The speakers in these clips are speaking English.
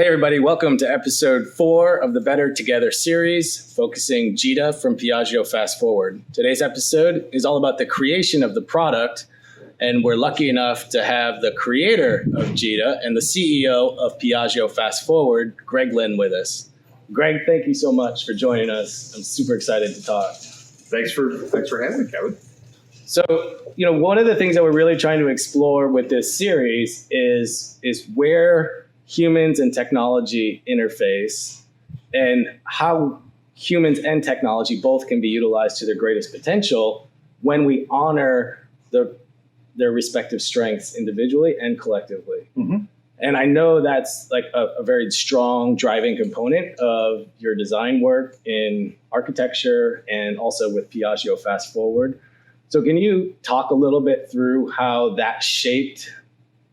everybody. Welcome to episode 4 of the Better Together series, focusing gita from Piaggio Fast Forward. Today's episode is all about the creation of the product, and we're lucky enough to have the creator of gita and the CEO of Piaggio Fast Forward, Greg Lynn, with us. Greg, thank you so much for joining us. I'm super excited to talk. Thanks for having me, Kevin. So, one of the things that we're really trying to explore with this series is where humans and technology interface and how humans and technology both can be utilized to their greatest potential when we honor their respective strengths individually and collectively. Mm-hmm. And I know that's like a very strong driving component of your design work in architecture and also with Piaggio Fast Forward. So can you talk a little bit through how that shaped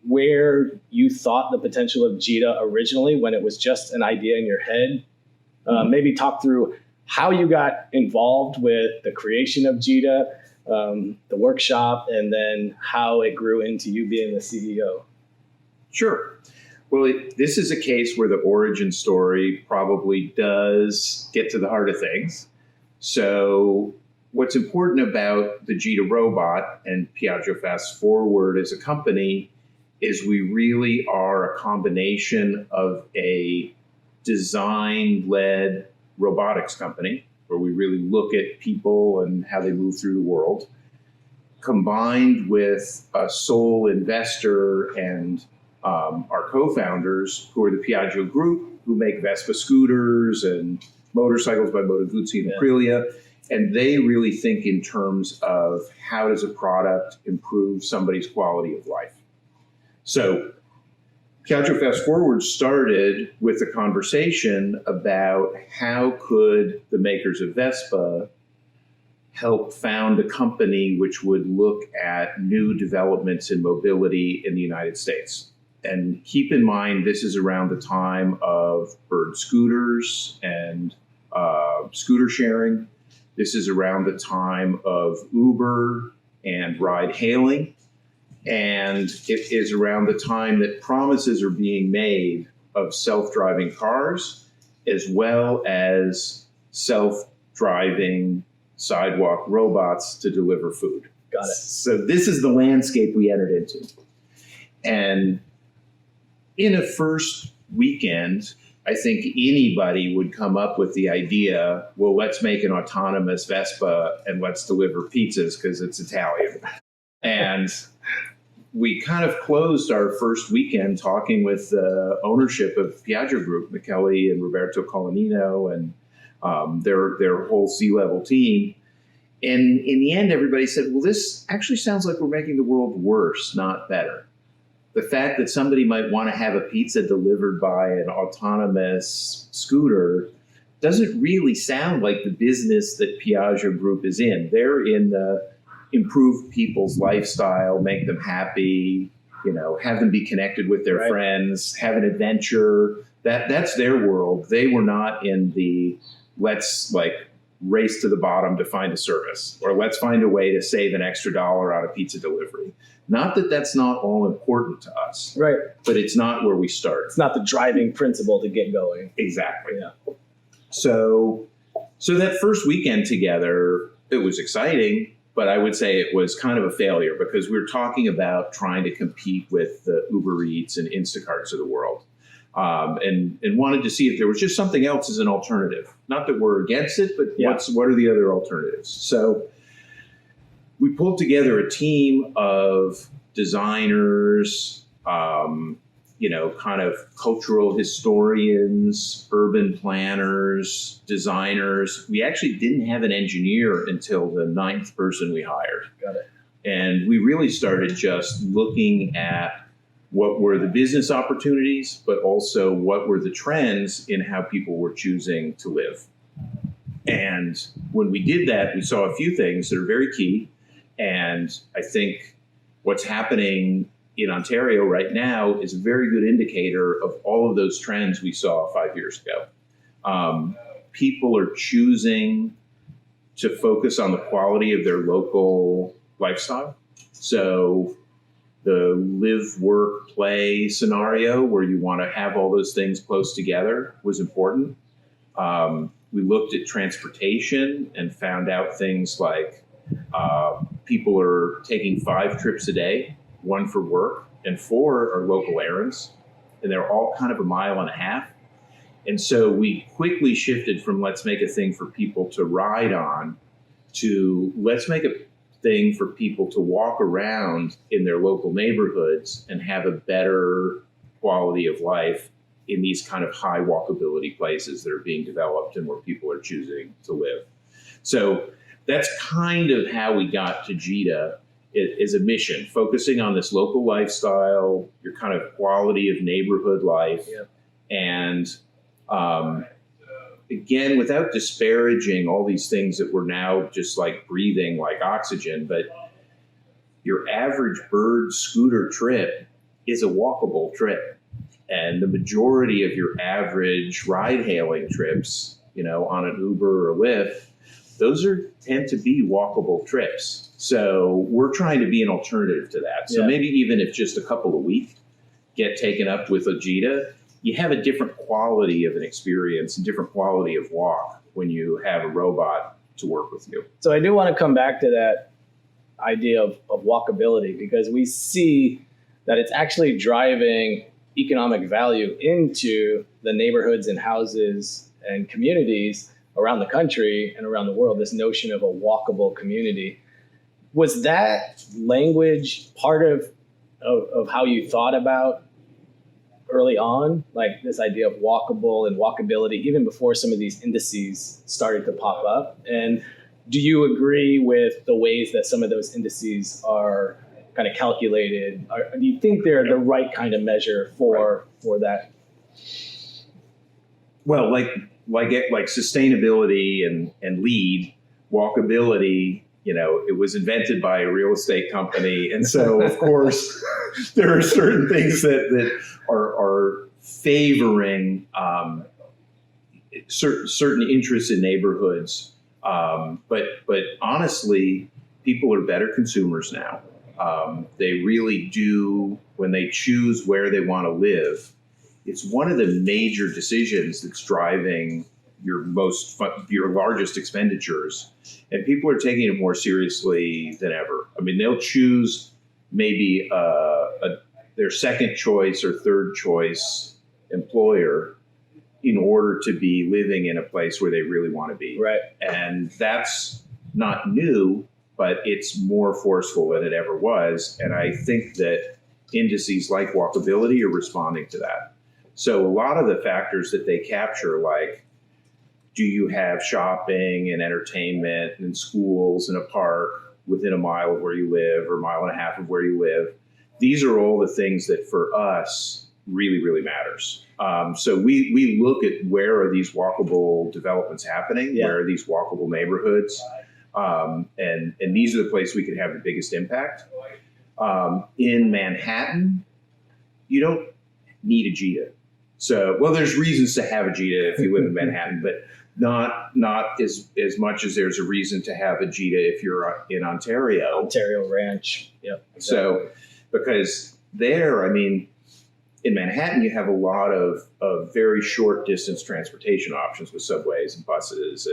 where you thought the potential of gita originally when it was just an idea in your head? Maybe talk through how you got involved with the creation of gita, the workshop, and then how it grew into you being the CEO. Sure. Well, this is a case where the origin story probably does get to the heart of things. So what's important about the gita robot and Piaggio Fast Forward as a company is we really are a combination of a design-led robotics company, where we really look at people and how they move through the world, combined with a sole investor and our co-founders, who are the Piaggio Group, who make Vespa scooters and motorcycles by Moto Guzzi and Aprilia. And they really think in terms of how does a product improve somebody's quality of life. So Piaggio Fast Forward started with a conversation about how could the makers of Vespa help found a company which would look at new developments in mobility in the United States. And keep in mind, this is around the time of bird scooters and scooter sharing. This is around the time of Uber and ride hailing. And it is around the time that promises are being made of self-driving cars, as well as self-driving sidewalk robots to deliver food. Got it. So this is the landscape we entered into. And in a first weekend, I think anybody would come up with the idea, well, let's make an autonomous Vespa and let's deliver pizzas because it's Italian. And we kind of closed our first weekend talking with the ownership of Piaggio Group, Michele and Roberto Colonnino, and their whole C-level team. And in the end, everybody said, well, this actually sounds like we're making the world worse, not better. The fact that somebody might want to have a pizza delivered by an autonomous scooter doesn't really sound like the business that Piaggio Group is in. They're in the improve people's lifestyle, make them happy, have them be connected with their friends, have an adventure. That's their world. They were not in the let's race to the bottom to find a service, or let's find a way to save an extra dollar on a pizza delivery. Not that that's not all important to us, right? But it's not where we start. It's not the driving principle to get going. Exactly. Yeah. So that first weekend together, it was exciting, but I would say it was kind of a failure because we were talking about trying to compete with the Uber Eats and Instacarts of the world, and wanted to see if there was just something else as an alternative. Not that we're against it, but what are the other alternatives? So we pulled together a team of designers, kind of cultural historians, urban planners, designers. We actually didn't have an engineer until the 9th person we hired. Got it. And we really started just looking at what were the business opportunities, but also what were the trends in how people were choosing to live. And when we did that, we saw a few things that are very key. And I think what's happening in Ontario right now is a very good indicator of all of those trends we saw 5 years ago. People are choosing to focus on the quality of their local lifestyle. So the live, work, play scenario where you want to have all those things close together was important. We looked at transportation and found out things like people are taking 5 trips a day, 1 for work, and 4 are local errands, and they're all kind of 1.5 miles. And so we quickly shifted from let's make a thing for people to ride on to let's make a thing for people to walk around in their local neighborhoods and have a better quality of life in these kind of high walkability places that are being developed and where people are choosing to live. So that's kind of how we got to gita. It is a mission, focusing on this local lifestyle, your kind of quality of neighborhood life. Yeah. And again, without disparaging all these things that we're now just like breathing like oxygen, but your average bird scooter trip is a walkable trip. And the majority of your average ride-hailing trips, on an Uber or Lyft, those tend to be walkable trips. So we're trying to be an alternative to that. So maybe even if just a couple a week get taken up with a gita, you have a different quality of an experience, a different quality of walk when you have a robot to work with you. So I do want to come back to that idea of walkability, because we see that it's actually driving economic value into the neighborhoods and houses and communities around the country and around the world, this notion of a walkable community. Was that language part of how you thought about early on, like this idea of walkable and walkability, even before some of these indices started to pop up? And do you agree with the ways that some of those indices are kind of calculated? Do you think they're the right kind of measure for that? Well, like sustainability and LEED, walkability, it was invented by a real estate company. And so, of course, there are certain things that are favoring certain interests in neighborhoods. But honestly, people are better consumers now. They really do, when they choose where they want to live, it's one of the major decisions that's driving your largest expenditures. And people are taking it more seriously than ever. I mean, they'll choose maybe their second choice or third choice employer in order to be living in a place where they really want to be. Right. And that's not new, but it's more forceful than it ever was. And I think that indices like walkability are responding to that. So a lot of the factors that they capture, like, do you have shopping and entertainment and schools and a park within 1 mile of where you live or 1.5 miles of where you live? These are all the things that for us really, really matters. So we look at where are these walkable developments happening? Yeah. Where are these walkable neighborhoods? And these are the places we could have the biggest impact. In Manhattan, you don't need a gita. So, well, there's reasons to have a gita if you live in Manhattan, but not as much as there's a reason to have a gita if you're in Ontario. Ontario Ranch. Yep. Exactly. So, because there, I mean, in Manhattan, you have a lot of very short distance transportation options with subways and buses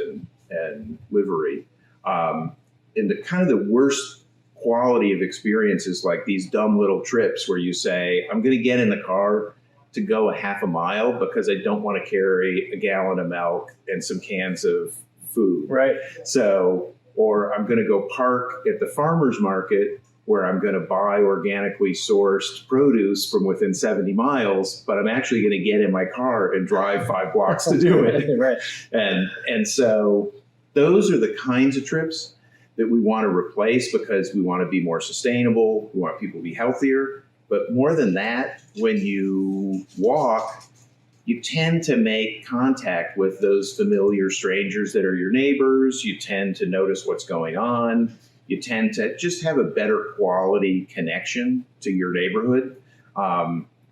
and livery. And the kind of the worst quality of experiences, like these dumb little trips where you say, I'm going to get in the car to go 1/2 mile because I don't want to carry a gallon of milk and some cans of food. Right. So, or I'm going to go park at the farmer's market where I'm going to buy organically sourced produce from within 70 miles, but I'm actually going to get in my car and drive 5 blocks to do it. Right. And so those are the kinds of trips that we want to replace because we want to be more sustainable. We want people to be healthier. But more than that, when you walk, you tend to make contact with those familiar strangers that are your neighbors. You tend to notice what's going on. You tend to just have a better quality connection to your neighborhood.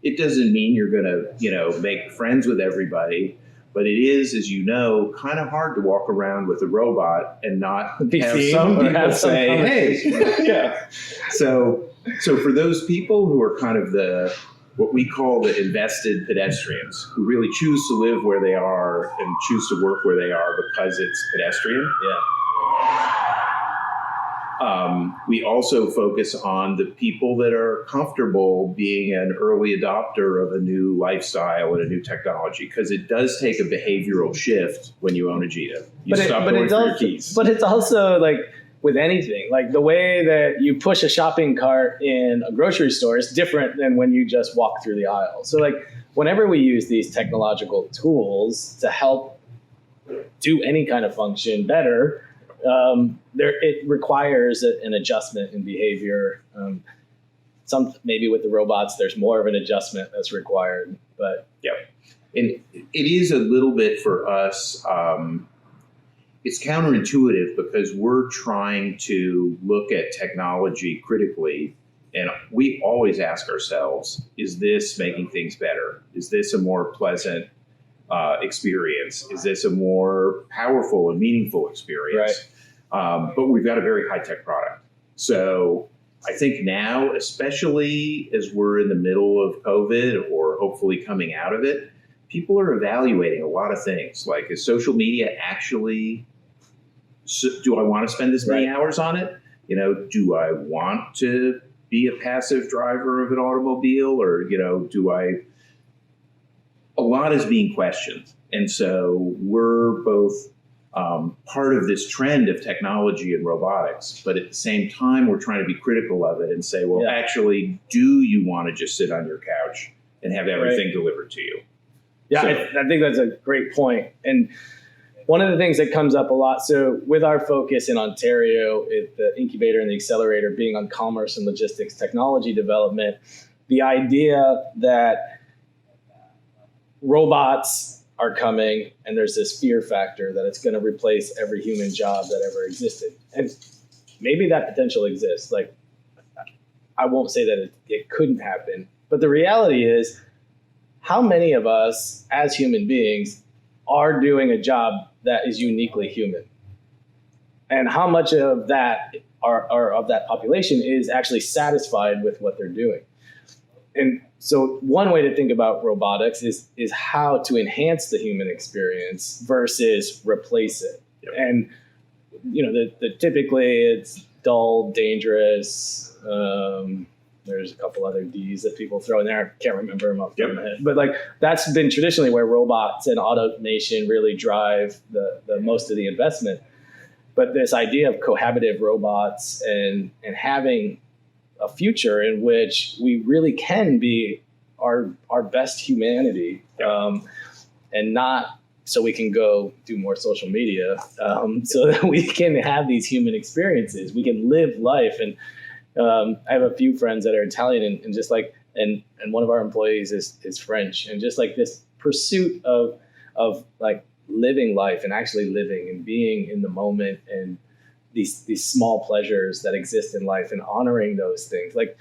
It doesn't mean you're going to, make friends with everybody, But it is, as you know, kind of hard to walk around with a robot and not have some people say, hey, yeah. So for those people who are kind of what we call the invested pedestrians, who really choose to live where they are and choose to work where they are because it's pedestrian. We also focus on the people that are comfortable being an early adopter of a new lifestyle and a new technology, because it does take a behavioral shift when you own a Gita. You stop going for your keys. But it's also like with anything, like the way that you push a shopping cart in a grocery store is different than when you just walk through the aisle. So like whenever we use these technological tools to help do any kind of function better, it requires an adjustment in behavior. Maybe with the robots, there's more of an adjustment that's required. But yeah, and it is a little bit for us. It's counterintuitive because we're trying to look at technology critically, and we always ask ourselves: is this making things better? Is this a more pleasant experience? Is this a more powerful and meaningful experience? Right. But we've got a very high-tech product. So I think now, especially as we're in the middle of COVID or hopefully coming out of it, people are evaluating a lot of things. Like, is social media actually, do I want to spend this many hours on it? You know, do I want to be a passive driver of an automobile, or, you know, a lot is being questioned. And so we're both part of this trend of technology and robotics, but at the same time, we're trying to be critical of it and say, well, actually, do you want to just sit on your couch and have everything delivered to you? Yeah, so, I think that's a great point. And one of the things that comes up a lot, so with our focus in Ontario, the incubator and the accelerator being on commerce and logistics technology development, the idea that robots are coming and there's this fear factor that it's going to replace every human job that ever existed. And maybe that potential exists. Like, I won't say that it couldn't happen, but the reality is, how many of us as human beings are doing a job that is uniquely human? And how much of that of that population is actually satisfied with what they're doing? And so one way to think about robotics is how to enhance the human experience versus replace it. Yep. And you know, the typically it's dull, dangerous. There's a couple other D's that people throw in there. I can't remember them off the top of my head. But like, that's been traditionally where robots and automation really drive the most of the investment. But this idea of cohabitive robots and having a future in which we really can be our best humanity, and not so we can go do more social media, so that we can have these human experiences. We can live life. And I have a few friends that are Italian, and just like, and one of our employees is French, and just like this pursuit of like living life and actually living and being in the moment, and these small pleasures that exist in life and honoring those things. Like,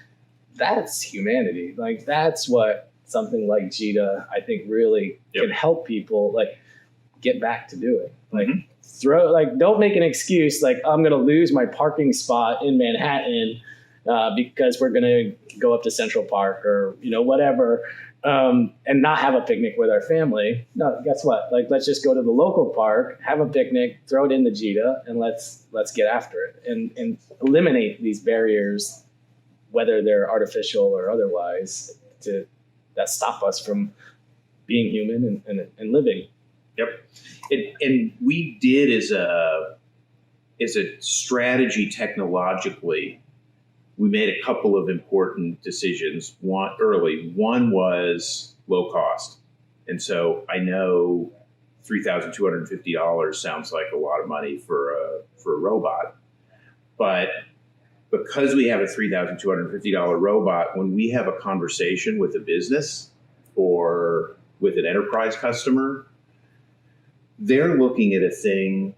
that's humanity. Like, that's what something like Gita, I think, really can help people like get back to do it. Like, don't make an excuse like, I'm going to lose my parking spot in Manhattan because we're going to go up to Central Park or, you know, whatever, and not have a picnic with our family. No, guess what? Like, let's just go to the local park, have a picnic, throw it in the Gita, and let's get after it and eliminate these barriers, whether they're artificial or otherwise, that stop us from being human and living. Yep. And we did as a strategy technologically, we made a couple of important decisions. One was low cost. And so I know $3,250 sounds like a lot of money for a robot, but because we have a $3,250 robot, when we have a conversation with a business or with an enterprise customer, they're looking at a thing,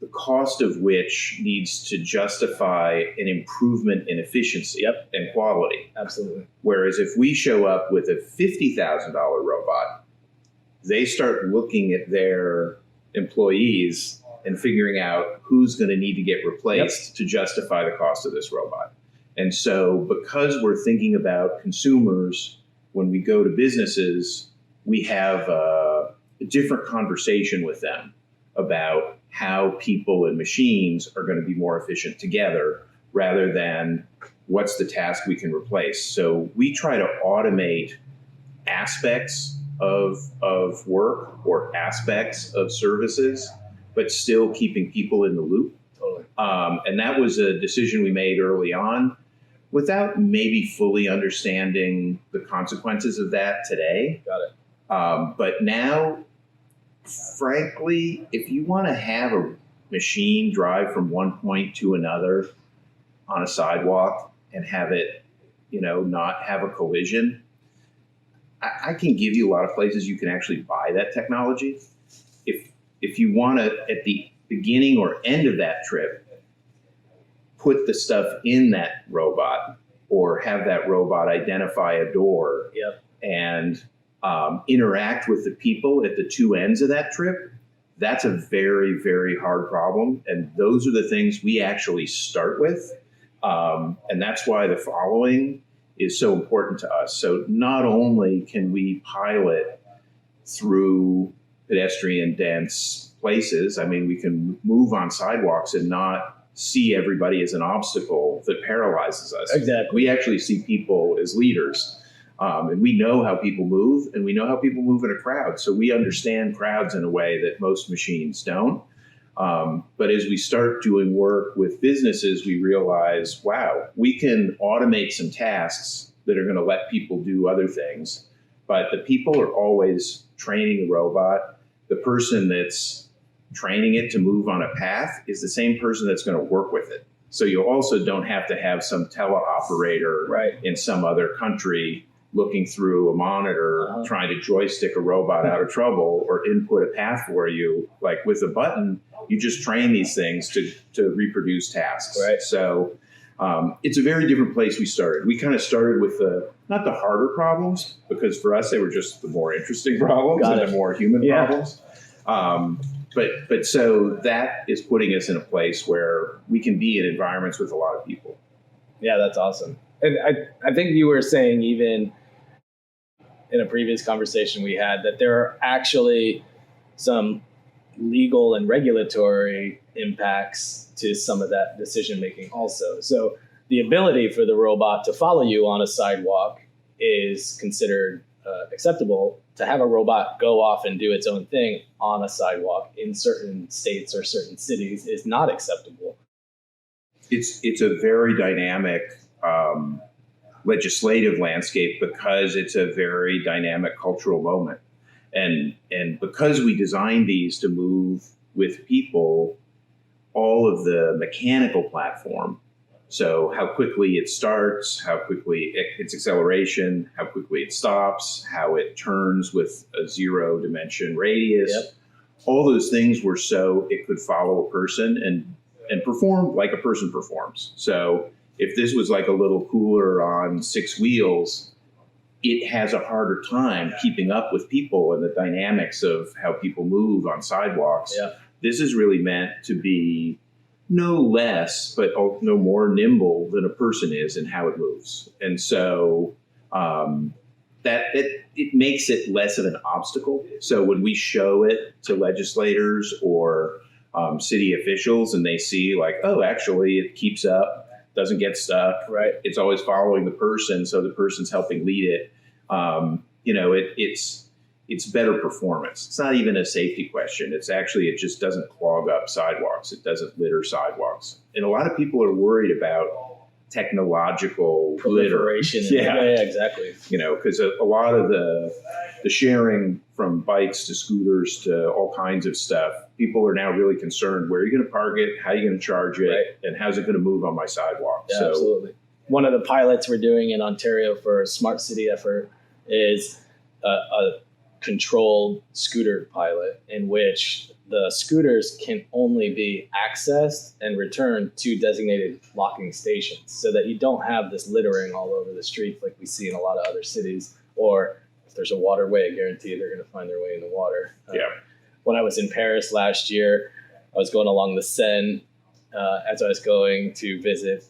the cost of which needs to justify an improvement in efficiency and quality. Absolutely. Whereas if we show up with a $50,000 robot, they start looking at their employees and figuring out who's going to need to get replaced to justify the cost of this robot. And so because we're thinking about consumers, when we go to businesses, we have a different conversation with them about how people and machines are going to be more efficient together rather than what's the task we can replace. So we try to automate aspects of work or aspects of services, but still keeping people in the loop. Totally. And that was a decision we made early on without maybe fully understanding the consequences of that today. Got it. But now, frankly, if you want to have a machine drive from one point to another on a sidewalk and have it, not have a collision, I can give you a lot of places you can actually buy that technology. If you want to, at the beginning or end of that trip, put the stuff in that robot or have that robot identify a door and interact with the people at the two ends of that trip, that's a very, very hard problem. And those are the things we actually start with. And that's why the following is so important to us. So not only can we pilot through pedestrian dense places, I mean, we can move on sidewalks and not see everybody as an obstacle that paralyzes us. Exactly. We actually see people as leaders. And we know how people move, and we know how people move in a crowd. So we understand crowds in a way that most machines don't. But as we start doing work with businesses, we realize, wow, we can automate some tasks that are going to let people do other things. But the people are always training the robot. The person that's training it to move on a path is the same person that's going to work with it. So you also don't have to have some teleoperator in some other country looking through a monitor, trying to joystick a robot out of trouble or input a path for you. Like with a button, you just train these things to reproduce tasks. Right. So it's a very different place we started. We kind of started with not the harder problems, because for us, they were just the more interesting problems the more human problems. But so that is putting us in a place where we can be in environments with a lot of people. Yeah, that's awesome. And I think you were saying even in a previous conversation we had that there are actually some legal and regulatory impacts to some of that decision making also. So the ability for the robot to follow you on a sidewalk is considered acceptable. To have a robot go off and do its own thing on a sidewalk in certain states or certain cities is not acceptable. It's a very dynamic legislative landscape because it's a very dynamic cultural moment. And because we designed these to move with people, all of the mechanical platform, so how quickly it starts, how quickly its acceleration, how quickly it stops, how it turns with a 0 dimension radius, all those things were so it could follow a person and perform like a person performs. So if this was like a little cooler on 6 wheels, it has a harder time keeping up with people and the dynamics of how people move on sidewalks. This is really meant to be no less, but no more nimble than a person is in how it moves. And so it makes it less of an obstacle. So when we show it to legislators or city officials and they see like, oh, actually it keeps up, doesn't get stuck. It's always following the person, so the person's helping lead it. It's better performance. It's not even a safety question. It's actually, it just doesn't clog up sidewalks. It doesn't litter sidewalks. And a lot of people are worried about technological proliferation. Yeah, exactly. Because a lot of the sharing from bikes to scooters to all kinds of stuff, people are now really concerned, where are you going to park it? How are you going to charge it? And how's it going to move on my sidewalk? Yeah, absolutely. One of the pilots we're doing in Ontario for a smart city effort is a controlled scooter pilot in which the scooters can only be accessed and returned to designated locking stations so that you don't have this littering all over the streets like we see in a lot of other cities, or if there's a waterway, guaranteed they're going to find their way in the water. Yeah. When I was in Paris last year, I was going along the Seine as I was going to visit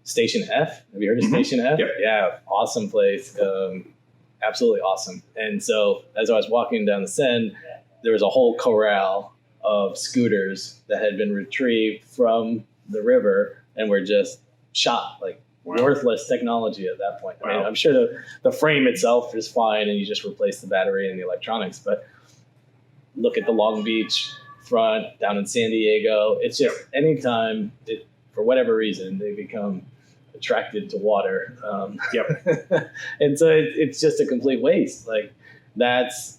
Station F. Have you heard of Station F? Yep. Yeah, awesome place. Absolutely awesome. And so as I was walking down the Seine, there was a whole corral of scooters that had been retrieved from the river and were just shot, like worthless technology at that point. I mean, I'm sure the frame itself is fine and you just replace the battery and the electronics, but look at the Long Beach front down in San Diego. It's just anytime, for whatever reason, they become attracted to water. And so it's just a complete waste. Like that's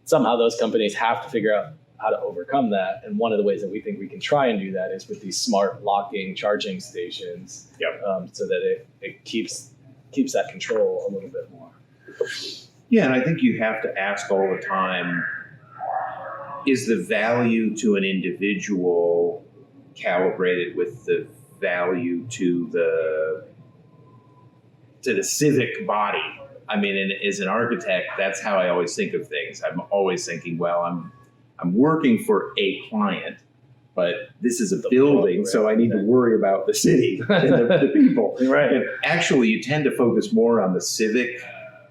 somehow those companies have to figure out how to overcome that. And one of the ways that we think we can try and do that is with these smart locking charging stations, so that it keeps that control a little bit more. Yeah, and I think you have to ask all the time, is the value to an individual calibrated with the value to the civic body? I mean, and as an architect, that's how I always think of things. I'm always thinking, well, I'm working for a client, but this is a building, so I need to worry about the city and the people. Right. And actually, you tend to focus more on the civic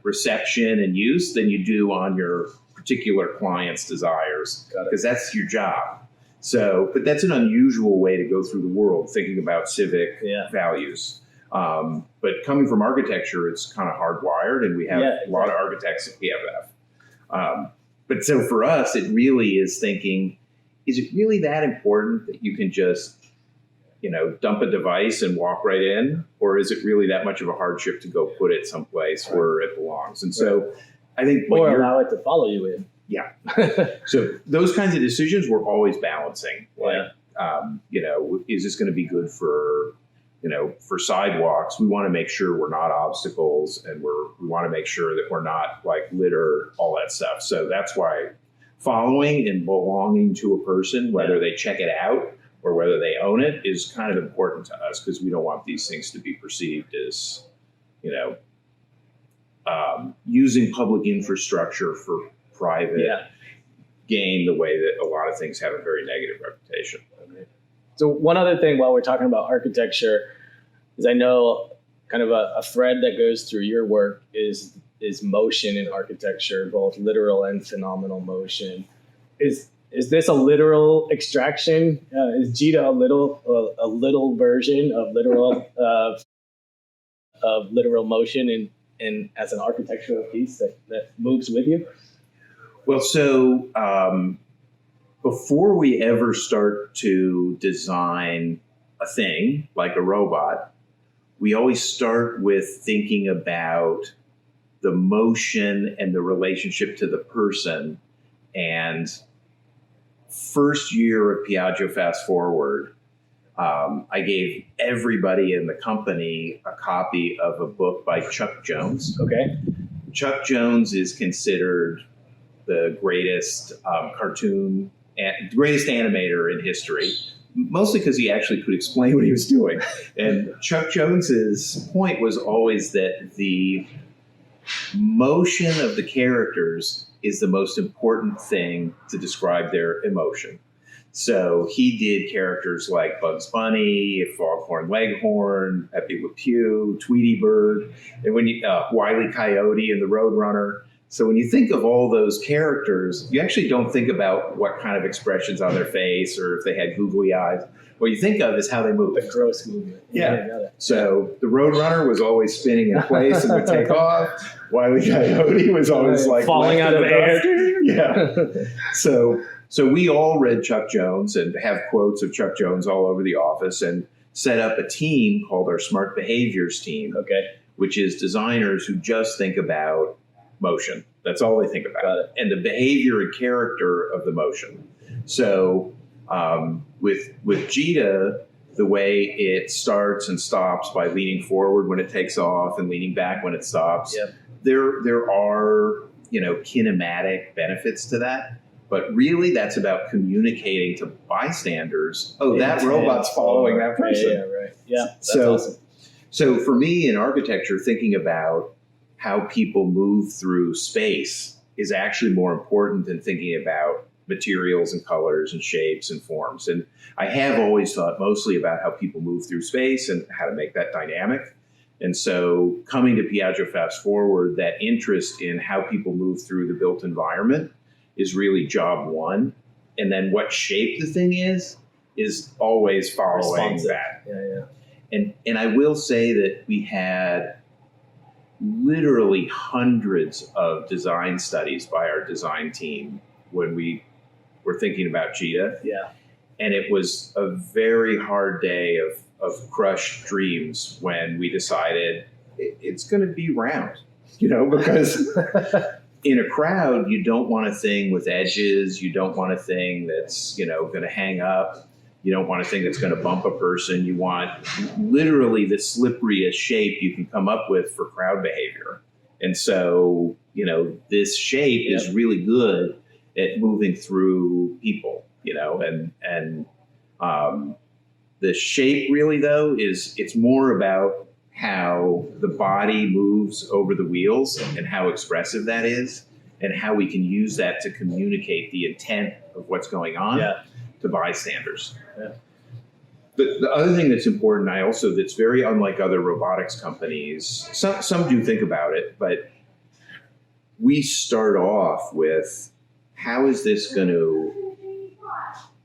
reception and use than you do on your particular client's desires, because that's your job. So, but that's an unusual way to go through the world, thinking about civic values. But coming from architecture, it's kind of hardwired, and we have a lot of architects at PFF. But so for us, it really is thinking, is it really that important that you can just, dump a device and walk right in? Or is it really that much of a hardship to go put it someplace where it belongs? And so I think or allow it to follow you in. Yeah. So those kinds of decisions we're always balancing. Like, is this going to be good for sidewalks? We want to make sure we're not obstacles, and we want to make sure that we're not like litter, all that stuff. So that's why following and belonging to a person, whether they check it out or whether they own it, is kind of important to us, because we don't want these things to be perceived as, using public infrastructure for private gain, the way that a lot of things have a very negative reputation. So one other thing while we're talking about architecture is I know kind of a thread that goes through your work is motion in architecture, both literal and phenomenal motion. Is this a literal extraction? Is gita a little version of literal motion in as an architectural piece that moves with you? Well, so before we ever start to design a thing like a robot, we always start with thinking about the motion and the relationship to the person. And first year of Piaggio Fast Forward, I gave everybody in the company a copy of a book by Chuck Jones. Okay. Chuck Jones is considered the greatest greatest animator in history, mostly because he actually could explain what he was doing. And Chuck Jones's point was always that the motion of the characters is the most important thing to describe their emotion. So he did characters like Bugs Bunny, Foghorn Leghorn, Pepe Le Pew, Tweety Bird, and Wile E. Coyote and the Roadrunner. So when you think of all those characters, you actually don't think about what kind of expressions on their face or if they had googly eyes. What you think of is how they move. The gross movement. Yeah. So the Roadrunner was always spinning in place and would take off. Wile E. Coyote was always like falling out of the air. Yeah. So we all read Chuck Jones and have quotes of Chuck Jones all over the office, and set up a team called our Smart Behaviors team, which is designers who just think about motion. That's all they think about. And the behavior and character of the motion. So with gita, the way it starts and stops by leaning forward when it takes off and leaning back when it stops, there are kinematic benefits to that. But really, that's about communicating to bystanders, that robot's following that person. Yeah, right. Yeah, that's awesome. awesome. So for me in architecture, thinking about how people move through space is actually more important than thinking about materials and colors and shapes and forms. And I have always thought mostly about how people move through space and how to make that dynamic. And so coming to Piaggio Fast Forward, that interest in how people move through the built environment is really job one. And then what shape the thing is always following Responsive. that. Yeah. And I will say that we had literally hundreds of design studies by our design team when we were thinking about gita. Yeah. And it was a very hard day of crushed dreams when we decided it's going to be round, because in a crowd, you don't want a thing with edges. You don't want a thing that's, going to hang up. You don't want a thing that's going to bump a person. You want literally the slipperiest shape you can come up with for crowd behavior. And so, this shape is really good at moving through people, and the shape really, though, it's more about how the body moves over the wheels and how expressive that is and how we can use that to communicate the intent of what's going on to bystanders. Yeah. The other thing that's important, that's very unlike other robotics companies, some do think about it, but we start off with how is this going to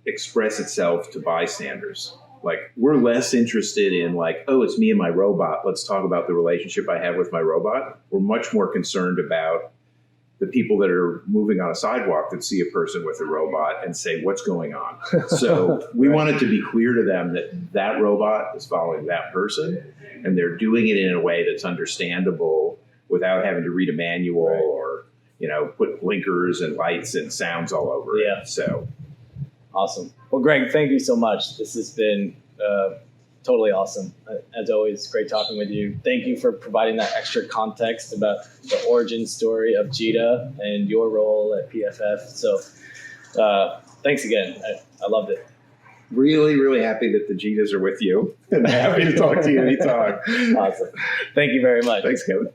express itself to bystanders? Like, we're less interested in it's me and my robot. Let's talk about the relationship I have with my robot. We're much more concerned about the people that are moving on a sidewalk that see a person with a robot and say, what's going on? So we want it to be clear to them that robot is following that person and they're doing it in a way that's understandable without having to read a manual or, put blinkers and lights and sounds all over it. So awesome. Well, Greg, thank you so much. This has been totally awesome. As always, great talking with you. Thank you for providing that extra context about the origin story of gita and your role at PFF. So thanks again. I loved it. Really, really happy that the Gitas are with you and happy to talk to you anytime. Awesome. Thank you very much. Thanks, Kevin.